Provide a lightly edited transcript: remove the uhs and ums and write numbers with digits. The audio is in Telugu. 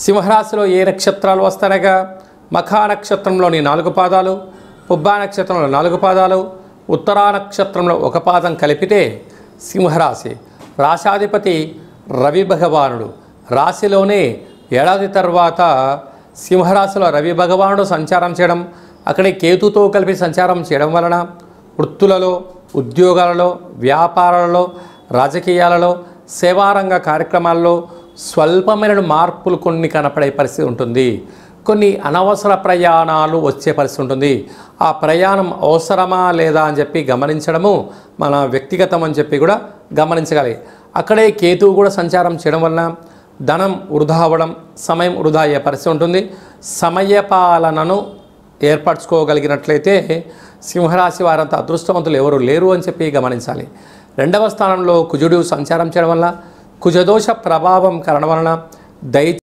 సింహరాశిలో ఏ నక్షత్రాలు వస్తాయనగా మఖా నక్షత్రంలోని 4 పాదాలు, పుబ్బా నక్షత్రంలో 4 పాదాలు, ఉత్తరా నక్షత్రంలో 1 పాదం కలిపితే సింహరాశి. రాశాధిపతి రవి భగవానుడు. రాశిలోనే ఏడాది తర్వాత సింహరాశిలో రవి భగవానుడు సంచారం చేయడం, అక్కడే కేతుతో కలిపి సంచారం చేయడం వలన వృత్తులలో, ఉద్యోగాలలో, వ్యాపారాలలో, రాజకీయాలలో, సేవారంగ కార్యక్రమాల్లో స్వల్పమైన మార్పులు కొన్ని కనపడే పరిస్థితి ఉంటుంది. కొన్ని అనవసర ప్రయాణాలు వచ్చే పరిస్థితి ఉంటుంది. ఆ ప్రయాణం అవసరమా లేదా అని చెప్పి గమనించడము మన వ్యక్తిగతం అని చెప్పి కూడా గమనించగలి. అక్కడే కేతువు కూడా సంచారం చేయడం వలన ధనం వృధా అవ్వడం, సమయం వృధా అయ్యే పరిస్థితి ఉంటుంది. సమయపాలనను ఏర్పరచుకోగలిగినట్లయితే సింహరాశి వారంతా అదృష్టవంతులు ఎవరు లేరు అని చెప్పి గమనించాలి. 2వ స్థానంలో కుజుడు సంచారం చేయడం వల్ల కుజదోష ప్రభావం కారణం వలన